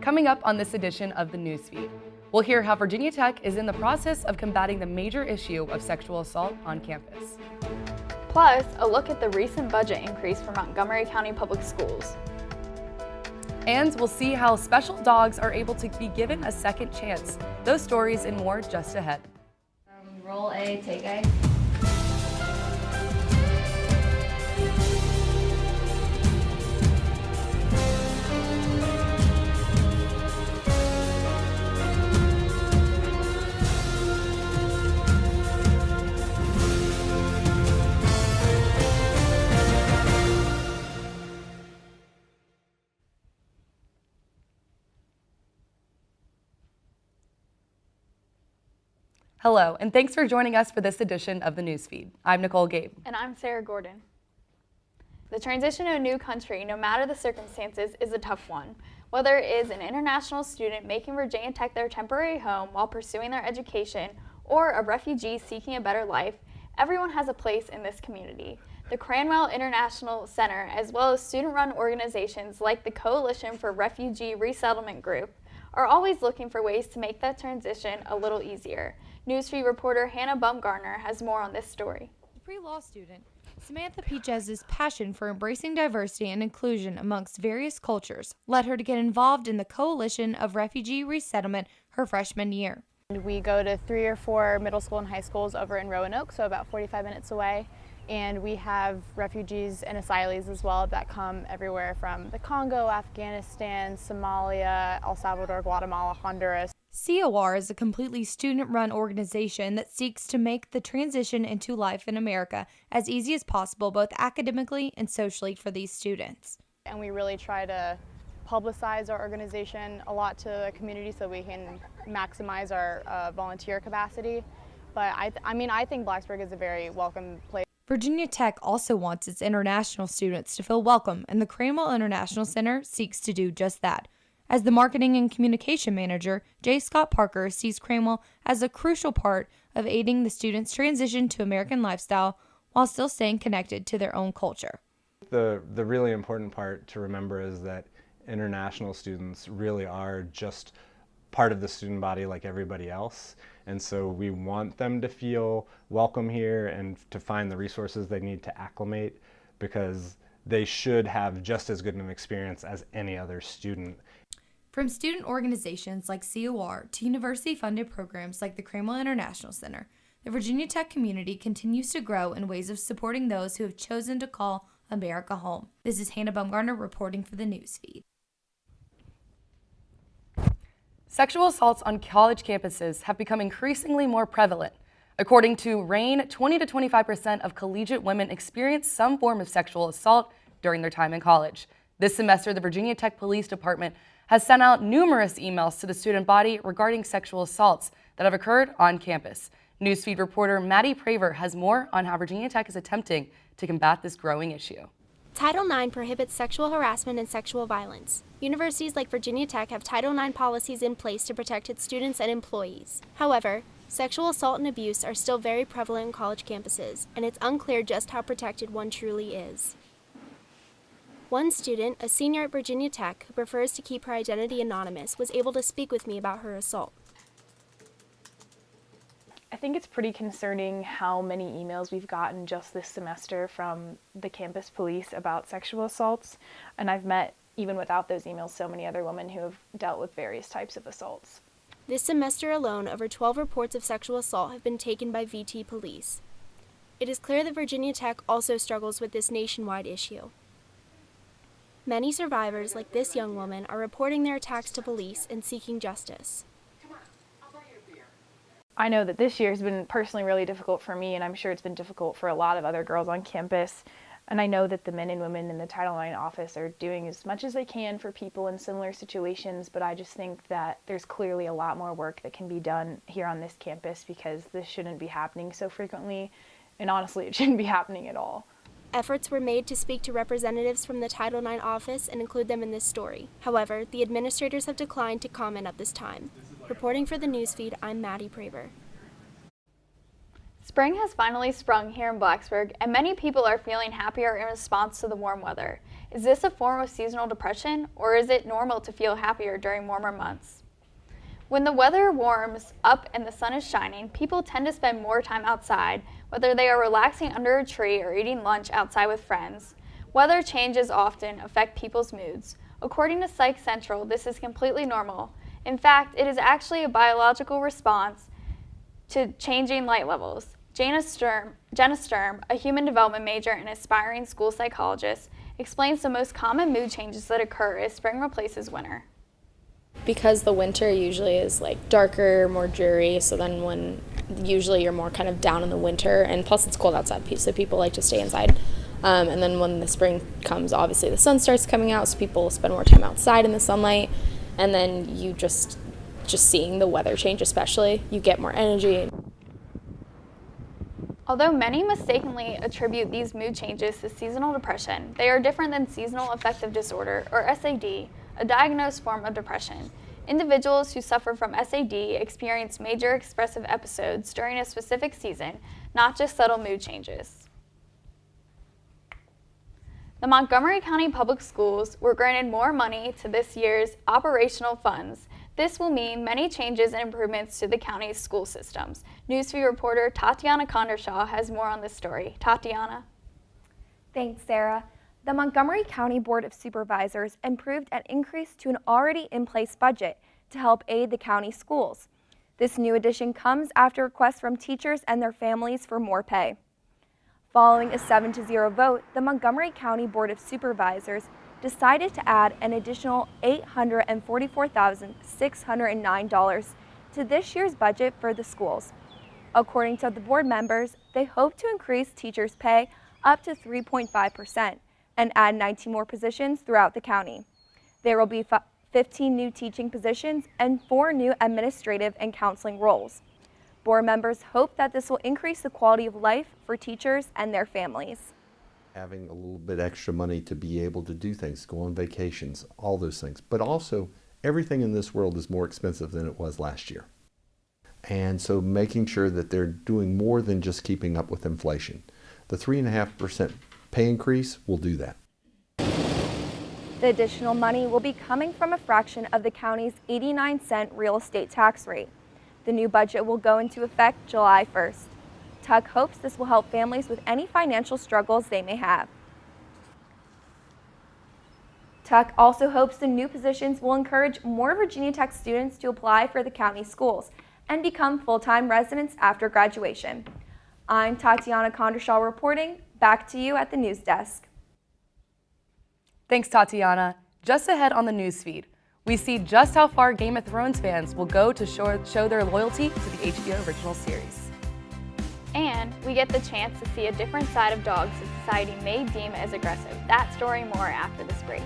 Coming up on this edition of the Newsfeed, we'll hear how Virginia Tech is in the process of combating the major issue of sexual assault on campus. Plus, a look at the recent budget increase for Montgomery County Public Schools. And we'll see how special dogs are able to be given a second chance. Those stories and more just ahead. Roll A, take A. Hello, and thanks for joining us for this edition of the Newsfeed. I'm Nicole Gabe. And I'm Sarah Gordon. The transition to a new country, no matter the circumstances, is a tough one. Whether it is an international student making Virginia Tech their temporary home while pursuing their education, or a refugee seeking a better life, everyone has a place in this community. The Cranwell International Center, as well as student-run organizations like the Coalition for Refugee Resettlement Group, are always looking for ways to make that transition a little easier. Newsfeed reporter Hannah Bumgarner has more on this story. Pre-law student Samantha Peaches' passion for embracing diversity and inclusion amongst various cultures led her to get involved in the Coalition of Refugee Resettlement her freshman year. We go to 3 or 4 middle school and high schools over in Roanoke, so about 45 minutes away. And we have refugees and asylees as well that come everywhere from the Congo, Afghanistan, Somalia, El Salvador, Guatemala, Honduras. COR is a completely student-run organization that seeks to make the transition into life in America as easy as possible, both academically and socially for these students. And we really try to publicize our organization a lot to the community so we can maximize our volunteer capacity. But I think Blacksburg is a very welcome place. Virginia Tech also wants its international students to feel welcome, and the Cranwell International Center seeks to do just that. As the marketing and communication manager, J. Scott Parker sees Cranwell as a crucial part of aiding the students' transition to American lifestyle while still staying connected to their own culture. The really important part to remember is that international students really are just part of the student body like everybody else, and so we want them to feel welcome here and to find the resources they need to acclimate, because they should have just as good an experience as any other student. From student organizations like COR to university-funded programs like the Cranwell International Center, the Virginia Tech community continues to grow in ways of supporting those who have chosen to call America home. This is Hannah Bumgarner reporting for the Newsfeed. Sexual assaults on college campuses have become increasingly more prevalent. According to RAINN, 20 to 25% of collegiate women experience some form of sexual assault during their time in college. This semester, the Virginia Tech Police Department has sent out numerous emails to the student body regarding sexual assaults that have occurred on campus. Newsfeed reporter Maddie Praver has more on how Virginia Tech is attempting to combat this growing issue. Title IX prohibits sexual harassment and sexual violence. Universities like Virginia Tech have Title IX policies in place to protect its students and employees. However, sexual assault and abuse are still very prevalent on college campuses, and it's unclear just how protected one truly is. One student, a senior at Virginia Tech, who prefers to keep her identity anonymous, was able to speak with me about her assault. I think it's pretty concerning how many emails we've gotten just this semester from the campus police about sexual assaults, and I've met, even without those emails, so many other women who have dealt with various types of assaults. This semester alone, over 12 reports of sexual assault have been taken by VT police. It is clear that Virginia Tech also struggles with this nationwide issue. Many survivors, like this young woman, are reporting their attacks to police and seeking justice. I know that this year has been personally really difficult for me, and I'm sure it's been difficult for a lot of other girls on campus. And I know that the men and women in the Title IX office are doing as much as they can for people in similar situations, but I just think that there's clearly a lot more work that can be done here on this campus, because this shouldn't be happening so frequently, and honestly, it shouldn't be happening at all. Efforts were made to speak to representatives from the Title IX office and include them in this story. However, the administrators have declined to comment at this time. Reporting for the Newsfeed, I'm Maddie Praver. Spring has finally sprung here in Blacksburg, and many people are feeling happier in response to the warm weather. Is this a form of seasonal depression, or is it normal to feel happier during warmer months? When the weather warms up and the sun is shining, people tend to spend more time outside, whether they are relaxing under a tree or eating lunch outside with friends. Weather changes often affect people's moods. According to Psych Central, this is completely normal. In fact, it is actually a biological response to changing light levels. Jenna Sturm, a human development major and aspiring school psychologist, explains the most common mood changes that occur as spring replaces winter. Because the winter usually is like darker, more dreary, so then when usually you're more kind of down in the winter, and plus it's cold outside, so people like to stay inside. And then when the spring comes, obviously the sun starts coming out, so people spend more time outside in the sunlight, and then you just seeing the weather change especially, you get more energy. Although many mistakenly attribute these mood changes to seasonal depression, they are different than seasonal affective disorder, or SAD, a diagnosed form of depression. Individuals who suffer from SAD experience major expressive episodes during a specific season, not just subtle mood changes. The Montgomery County Public Schools were granted more money to this year's operational funds. This will mean many changes and improvements to the county's school systems. Newsfeed reporter Tatiana Condershaw has more on this story. Tatiana. Thanks, Sarah. The Montgomery County Board of Supervisors approved an increase to an already in place budget to help aid the county schools. This new addition comes after requests from teachers and their families for more pay. Following a 7-0 vote, the Montgomery County Board of Supervisors decided to add an additional $844,609 to this year's budget for the schools. According to the board members, they hope to increase teachers' pay up to 3.5% and add 19 more positions throughout the county. There will be 15 new teaching positions and 4 new administrative and counseling roles. Board members hope that this will increase the quality of life for teachers and their families. Having a little bit extra money to be able to do things, go on vacations, all those things. But also, everything in this world is more expensive than it was last year. And so making sure that they're doing more than just keeping up with inflation. The 3.5% pay increase will do that. The additional money will be coming from a fraction of the county's 89-cent real estate tax rate. The new budget will go into effect July 1st. Tuck hopes this will help families with any financial struggles they may have. Tuck also hopes the new positions will encourage more Virginia Tech students to apply for the county schools and become full-time residents after graduation. I'm Tatiana Condershaw reporting. Back to you at the news desk. Thanks, Tatiana. Just ahead on the news feed, we see just how far Game of Thrones fans will go to show their loyalty to the HBO original series. And we get the chance to see a different side of dogs that society may deem as aggressive. That story more after this break.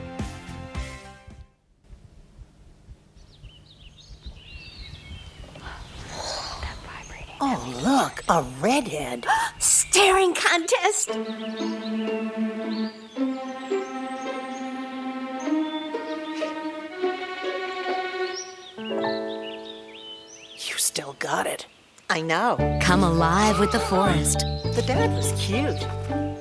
Oh, look, a redhead. Staring contest. You still got it. I know. Come alive with the forest. The dad was cute.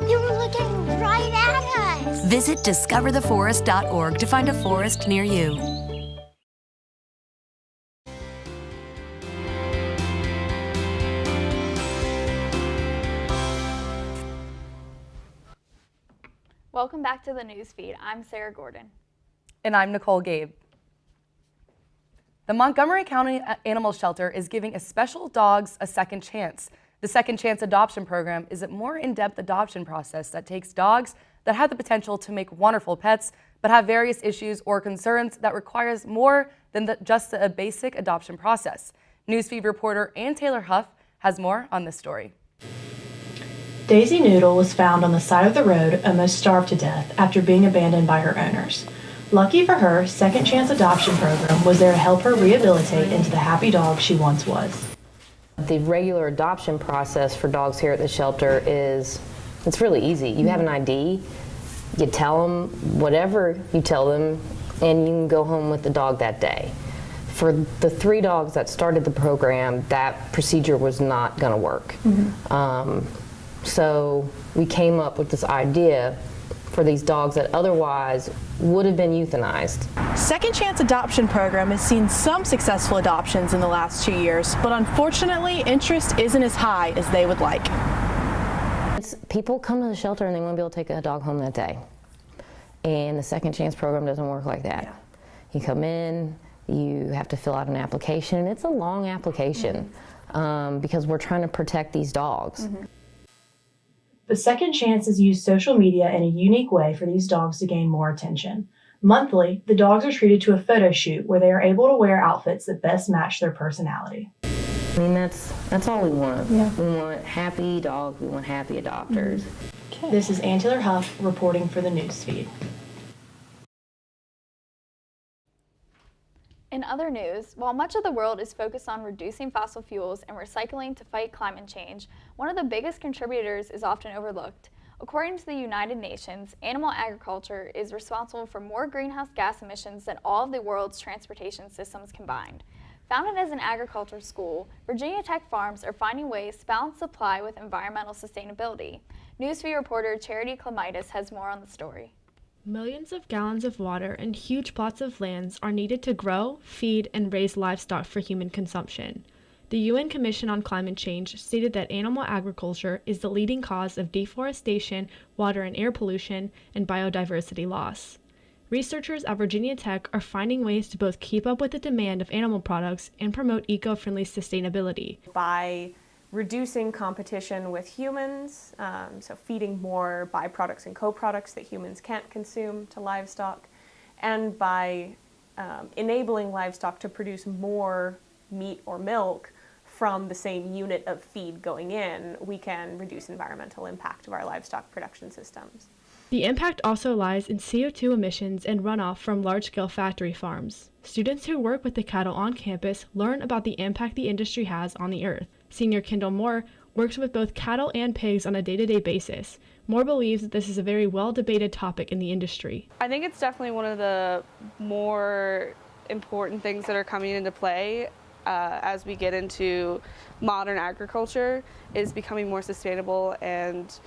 They were looking right at us. Visit discovertheforest.org to find a forest near you. Welcome back to the news feed. I'm Sarah Gordon. And I'm Nicole Gabe. The Montgomery County Animal Shelter is giving special dogs a second chance. The Second Chance Adoption Program is a more in-depth adoption process that takes dogs that have the potential to make wonderful pets, but have various issues or concerns that requires more than just a basic adoption process. Newsfeed reporter Ann Taylor Huff has more on this story. Daisy Noodle was found on the side of the road, almost starved to death after being abandoned by her owners. Lucky for her, Second Chance Adoption Program was there to help her rehabilitate into the happy dog she once was. The regular adoption process for dogs here at the shelter it's really easy. You have an ID, you tell them whatever you tell them, and you can go home with the dog that day. For the 3 dogs that started the program, that procedure was not going to work. So we came up with this idea for these dogs that otherwise would have been euthanized. Second Chance Adoption Program has seen some successful adoptions in the last 2 years, but unfortunately, interest isn't as high as they would like. People come to the shelter and they want to be able to take a dog home that day. And the Second Chance program doesn't work like that. Yeah. You come in, you have to fill out an application, and it's a long application because we're trying to protect these dogs. The Second Chance has used social media in a unique way for these dogs to gain more attention. Monthly, the dogs are treated to a photo shoot where they are able to wear outfits that best match their personality. I mean, that's all we want. Yeah. We want happy dogs, we want happy adopters. This is Ann Taylor Huff reporting for the Newsfeed. In other news, while much of the world is focused on reducing fossil fuels and recycling to fight climate change, one of the biggest contributors is often overlooked. According to the United Nations, animal agriculture is responsible for more greenhouse gas emissions than all of the world's transportation systems combined. Founded as an agriculture school, Virginia Tech farms are finding ways to balance supply with environmental sustainability. Newsfeed reporter Charity Clemitis has more on the story. Millions of gallons of water and huge plots of lands are needed to grow, feed, and raise livestock for human consumption. The UN Commission on Climate Change stated that animal agriculture is the leading cause of deforestation, water and air pollution, and biodiversity loss. Researchers at Virginia Tech are finding ways to both keep up with the demand of animal products and promote eco-friendly sustainability. By reducing competition with humans, so feeding more byproducts and co-products that humans can't consume to livestock, and by enabling livestock to produce more meat or milk from the same unit of feed going in, we can reduce environmental impact of our livestock production systems. The impact also lies in CO2 emissions and runoff from large-scale factory farms. Students who work with the cattle on campus learn about the impact the industry has on the earth. Senior Kendall Moore works with both cattle and pigs on a day-to-day basis. Moore believes that this is a very well-debated topic in the industry. I think it's definitely one of the more important things that are coming into play as we get into modern agriculture, is becoming more sustainable and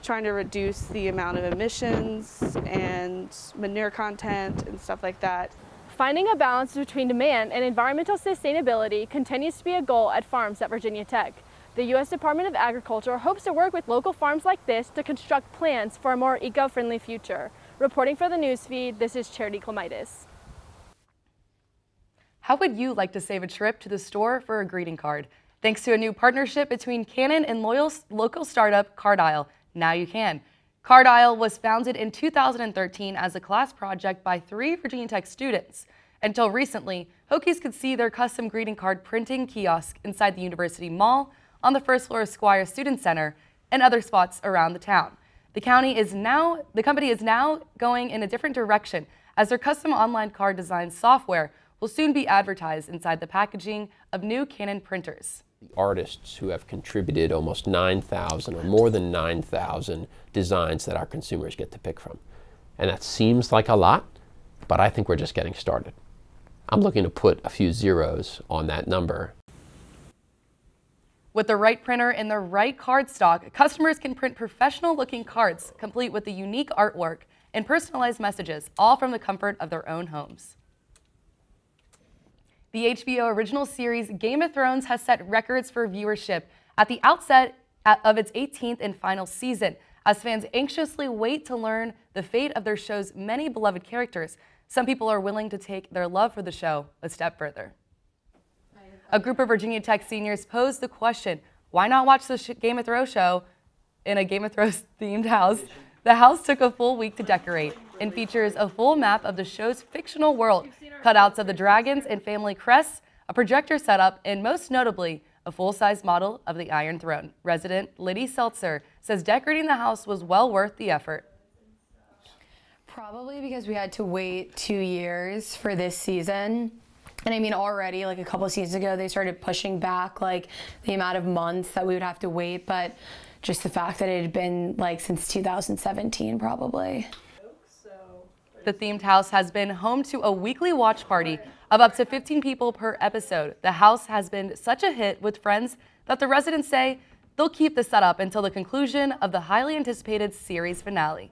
trying to reduce the amount of emissions and manure content and stuff like that. Finding a balance between demand and environmental sustainability continues to be a goal at farms at Virginia Tech. The U.S. Department of Agriculture hopes to work with local farms like this to construct plans for a more eco-friendly future. Reporting for the Newsfeed, this is Charity Clemitis. How would you like to save a trip to the store for a greeting card? Thanks to a new partnership between Canon and local startup Cardile, now you can. Cardile was founded in 2013 as a class project by 3 Virginia Tech students. Until recently, Hokies could see their custom greeting card printing kiosk inside the University Mall, on the first floor of Squire Student Center, and other spots around the town. The company is now going in a different direction, as their custom online card design software will soon be advertised inside the packaging of new Canon printers. Artists who have contributed almost 9,000 or more than 9,000 designs that our consumers get to pick from. And that seems like a lot, but I think we're just getting started. I'm looking to put a few zeros on that number. With the right printer and the right card stock, customers can print professional-looking cards, complete with the unique artwork and personalized messages, all from the comfort of their own homes. The HBO original series Game of Thrones has set records for viewership at the outset of its 18th and final season. As fans anxiously wait to learn the fate of their show's many beloved characters, some people are willing to take their love for the show a step further. A group of Virginia Tech seniors posed the question, why not watch the Game of Thrones show in a Game of Thrones themed house? The house took a full week to decorate and features a full map of the show's fictional world, cutouts of the dragons and family crests, a projector setup, and most notably, a full-size model of the Iron Throne. Resident Liddy Seltzer says decorating the house was well worth the effort. Probably because we had to wait 2 years for this season. And I mean, already like a couple of seasons ago, they started pushing back like the amount of months that we would have to wait, but just the fact that it had been like since 2017 probably. The themed house has been home to a weekly watch party of up to 15 people per episode. The house has been such a hit with friends that the residents say they'll keep the setup until the conclusion of the highly anticipated series finale.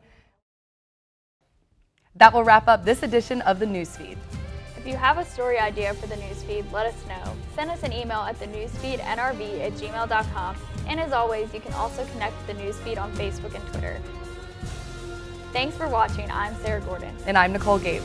That will wrap up this edition of the Newsfeed. If you have a story idea for the newsfeed, let us know. Send us an email at thenewsfeednrv@gmail.com. And as always, you can also connect with the newsfeed on Facebook and Twitter. Thanks for watching. I'm Sarah Gordon. And I'm Nicole Gabe.